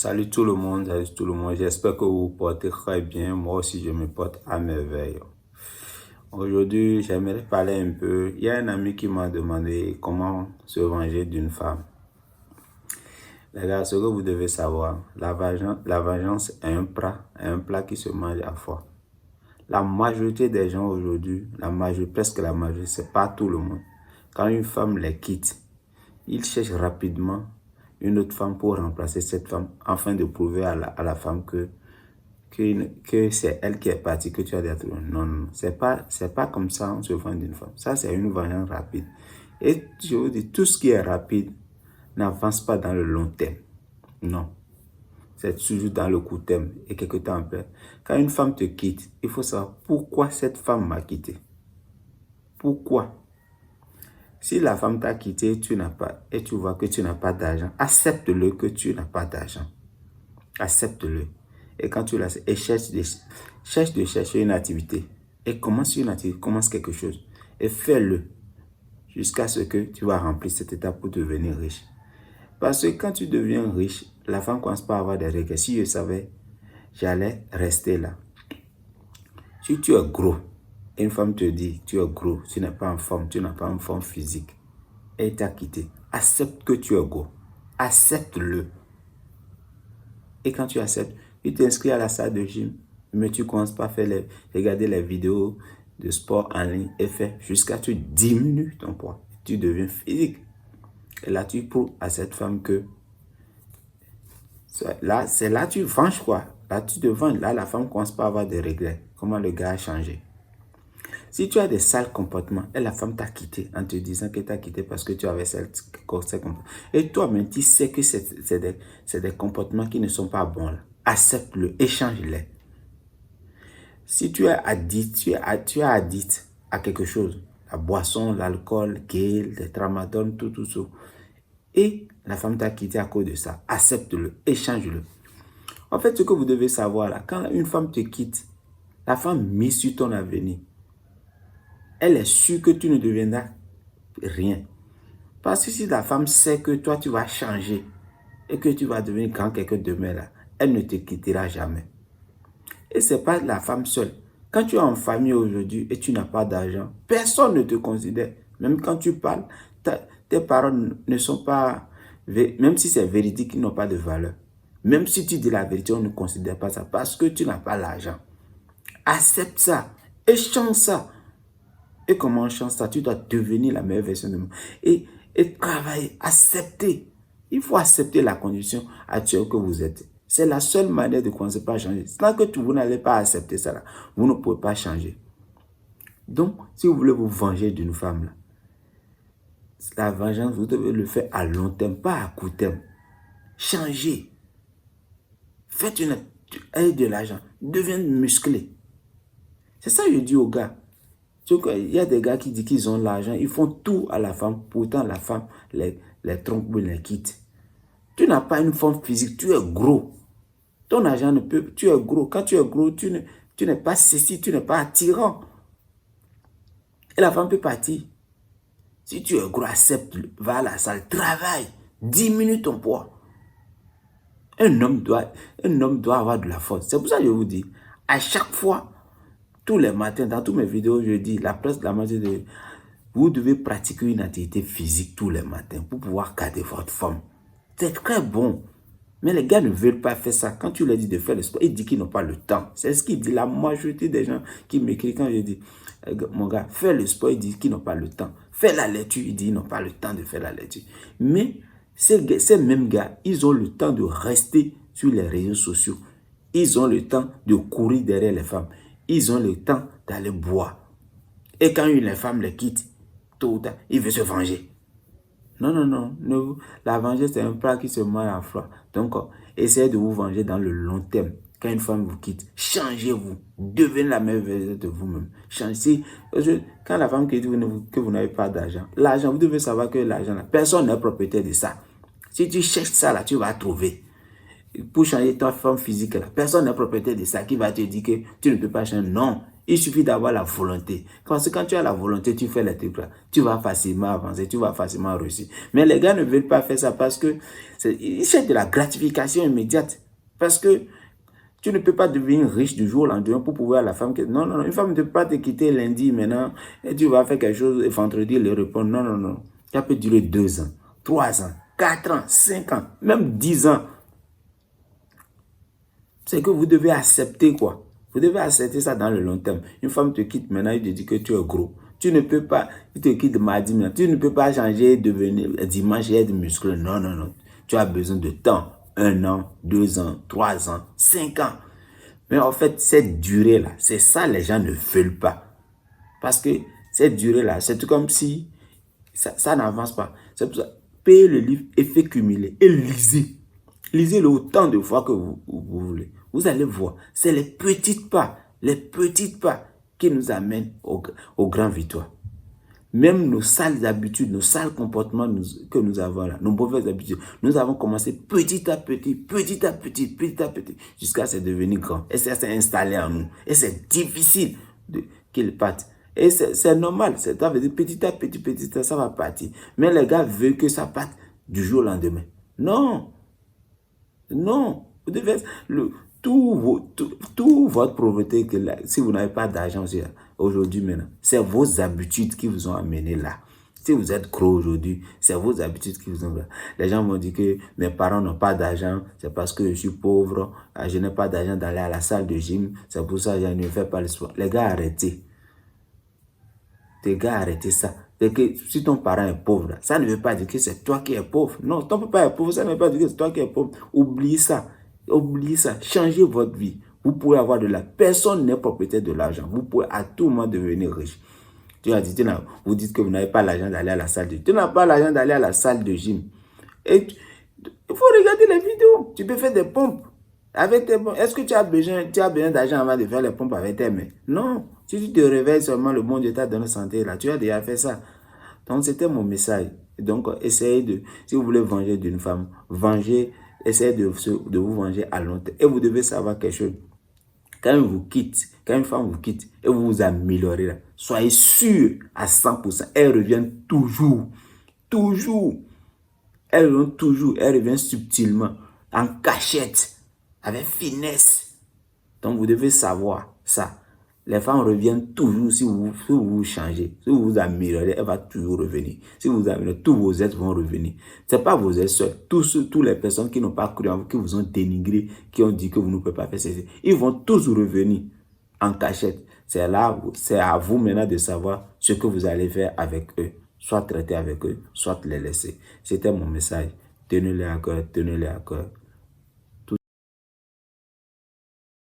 Salut tout le monde, salut tout le monde. J'espère que vous vous portez très bien. Moi aussi, je me porte à merveille. Aujourd'hui, j'aimerais parler un peu. Il y a un ami qui m'a demandé comment se venger d'une femme. Les gars, ce que vous devez savoir, la vengeance est un plat qui se mange à froid. La majorité des gens aujourd'hui, presque la majorité, c'est pas tout le monde. Quand une femme les quitte, ils cherchent rapidement une autre femme pour remplacer cette femme afin de prouver à la femme que c'est elle qui est partie, que tu as détruit. Non, non, c'est pas comme ça on se vend d'une femme. Ça, c'est une vengeance rapide. Et je vous dis, tout ce qui est rapide n'avance pas dans le long terme. Non. C'est toujours dans le court terme et quelque temps après. Quand une femme te quitte, il faut savoir pourquoi cette femme m'a quitté. Pourquoi? Si la femme t'a quitté et tu vois que tu n'as pas d'argent, accepte-le que tu n'as pas d'argent. Accepte-le. Et quand tu l'as, et cherche de chercher une activité. Et commence quelque chose. Et fais-le jusqu'à ce que tu vas remplir cette étape pour devenir riche. Parce que quand tu deviens riche, la femme commence pas à avoir des regrets. Si je savais, j'allais rester là. Si tu es gros, et une femme te dit, tu es gros, tu n'es pas en forme, tu n'as pas une forme physique, et t'a quitté, accepte que tu es gros. Accepte-le. Et quand tu acceptes, tu t'inscris à la salle de gym, mais tu ne commences pas à regarder les vidéos de sport en ligne et faire jusqu'à ce que tu diminues ton poids. Tu deviens physique. Et là, tu prouves à cette femme que c'est là que tu venges quoi. Là, tu te venges. Là, la femme ne commence pas à avoir des regrets. Comment le gars a changé. Si tu as des sales comportements et la femme t'a quitté en te disant qu'elle t'a quitté parce que tu avais ces comportements. Et toi-même, tu sais que c'est des comportements qui ne sont pas bons. Là. Accepte-le, échange-les. Si tu es addict, tu es addict à quelque chose, la boisson, l'alcool, le tramadol, tout ça. Et la femme t'a quitté à cause de ça. Accepte-le, échange-le. En fait, ce que vous devez savoir là, quand une femme te quitte, la femme mise sur ton avenir. Elle est sûre que tu ne deviendras rien. Parce que si la femme sait que toi, tu vas changer et que tu vas devenir grand quelqu'un demain, là, elle ne te quittera jamais. Et ce n'est pas la femme seule. Quand tu es en famille aujourd'hui et tu n'as pas d'argent, personne ne te considère. Même quand tu parles, tes paroles ne sont pas... Même si c'est véridique, ils n'ont pas de valeur. Même si tu dis la vérité, on ne considère pas ça parce que tu n'as pas l'argent. Accepte ça. Échange ça. Et comment on change ça? Tu dois devenir la meilleure version de moi. Et travailler, accepter. Il faut accepter la condition actuelle que vous êtes. C'est la seule manière de commencer par changer. Tant que vous n'allez pas accepter ça, là, vous ne pouvez pas changer. Donc, si vous voulez vous venger d'une femme, là, la vengeance, vous devez le faire à long terme, pas à court terme. Changez. Faites de l'argent. Devenez musclé. C'est ça que je dis aux gars. Il y a des gars qui disent qu'ils ont l'argent, ils font tout à la femme, pourtant la femme les trompe ou les quitte. Tu n'as pas une forme physique, tu es gros. Ton argent ne peut, tu es gros. Quand tu es gros, tu n'es pas sexy, tu n'es pas attirant. Et la femme peut partir. Si tu es gros, accepte, va à la salle, travaille, diminue ton poids. Un homme doit avoir de la force. C'est pour ça que je vous dis, à chaque fois, tous les matins, dans toutes mes vidéos, je dis, la moitié de... Vous devez pratiquer une activité physique tous les matins pour pouvoir garder votre forme. C'est très bon. Mais les gars ne veulent pas faire ça. Quand tu leur dis de faire le sport, ils disent qu'ils n'ont pas le temps. C'est ce qu'il dit. La majorité des gens qui m'écrivent quand je dis, mon gars, fais le sport, ils disent qu'ils n'ont pas le temps. Fais la lecture, ils disent qu'ils n'ont pas le temps de faire la lecture. Mais ces mêmes gars, ils ont le temps de rester sur les réseaux sociaux. Ils ont le temps de courir derrière les femmes. Ils ont le temps d'aller boire. Et quand les femmes les quittent, tôt ou tard, ils veulent se venger. Non, non, non. La vengeance, c'est un plat qui se mange à froid. Donc, essayez de vous venger dans le long terme. Quand une femme vous quitte, changez-vous. Devenez la meilleure version de vous-même. Changez. Quand la femme quitte que vous n'avez pas d'argent, l'argent, vous devez savoir que l'argent, personne n'est propriétaire de ça. Si tu cherches ça, là, tu vas trouver. Pour changer ta forme physique, là, personne n'est propriétaire de ça qui va te dire que tu ne peux pas changer. Non. Il suffit d'avoir la volonté. Parce que quand tu as la volonté, tu fais les trucs là. Tu vas facilement avancer, tu vas facilement réussir. Mais les gars ne veulent pas faire ça parce que ils cherchent de la gratification immédiate. Parce que tu ne peux pas devenir riche du jour au lendemain pour pouvoir à la femme. Non, non, non. Une femme ne peut pas te quitter lundi maintenant et tu vas faire quelque chose et vendredi le répondre. Non, non, non. Ça peut durer 2 ans, 3 ans, 4 ans, 5 ans, même 10 ans. C'est que vous devez accepter quoi. Vous devez accepter ça dans le long terme. Une femme te quitte maintenant, il te dit que tu es gros. Tu ne peux pas, il te quitte mardi maintenant. Tu ne peux pas changer, devenir dimanche et être musclé. Non, non, non. Tu as besoin de temps. 1 an, 2 ans, 3 ans, 5 ans. Mais en fait, cette durée-là, c'est ça les gens ne veulent pas. Parce que cette durée-là, c'est comme si ça n'avance pas. C'est pour ça, payez le livre Effet cumulé et lisez. Lisez-le autant de fois que vous voulez. Vous allez voir, c'est les petits pas qui nous amènent aux grandes victoires. Même nos sales habitudes, nos sales comportements que nous avons là, nos mauvaises habitudes, nous avons commencé petit à petit, jusqu'à ce devenir grand. Et ça s'est installé en nous. Et c'est difficile qu'il parte. Et c'est normal, ça veut dire petit à petit, ça va partir. Mais les gars veulent que ça parte du jour au lendemain. Non, non, vous devez tout votre pauvreté, si vous n'avez pas d'argent aujourd'hui maintenant, c'est vos habitudes qui vous ont amené là. Si vous êtes gros aujourd'hui, c'est vos habitudes qui vous ont amené là. Les gens vont dire que mes parents n'ont pas d'argent, c'est parce que je suis pauvre, je n'ai pas d'argent d'aller à la salle de gym, c'est pour ça que je ne fais pas le sport. Les gars, arrêtez. Les gars, arrêtez ça. C'est que si ton parent est pauvre, ça ne veut pas dire que c'est toi qui es pauvre. Non, ton papa est pauvre, ça ne veut pas dire que c'est toi qui es pauvre. Oubliez ça. Oubliez ça. Changez votre vie. Vous pouvez avoir de la... Personne n'est propriétaire de l'argent. Vous pouvez à tout moment devenir riche. Tu as dit, vous dites que vous n'avez pas l'argent d'aller à la salle de gym. Tu n'as pas l'argent d'aller à la salle de gym. Et il faut regarder les vidéos. Tu peux faire des pompes. Avec tes pompes. Est-ce que tu as besoin d'argent avant de faire les pompes avec tes mains? Non. Si tu te réveilles seulement, le bon Dieu t'a donné santé là. Tu as déjà fait ça. Donc, c'était mon message. Donc, essayez de, si vous voulez venger d'une femme, essayez de vous venger à long terme. Et vous devez savoir quelque chose. Quand une femme vous quitte et vous vous améliorez là, soyez sûr à 100%, elle revient toujours. Toujours. Elle revient subtilement, en cachette, avec finesse. Donc, vous devez savoir ça. Les femmes reviennent toujours si vous changez. Si vous vous améliorez, elle va toujours revenir. Si vous améliorez, tous vos êtres vont revenir. Ce n'est pas vos êtres seuls. Toutes les personnes qui n'ont pas cru en vous, qui vous ont dénigré, qui ont dit que vous ne pouvez pas faire ceci, ils vont tous revenir en cachette. C'est à vous maintenant de savoir ce que vous allez faire avec eux. Soit traiter avec eux, soit les laisser. C'était mon message. Tenez-les à cœur, tenez-les à cœur.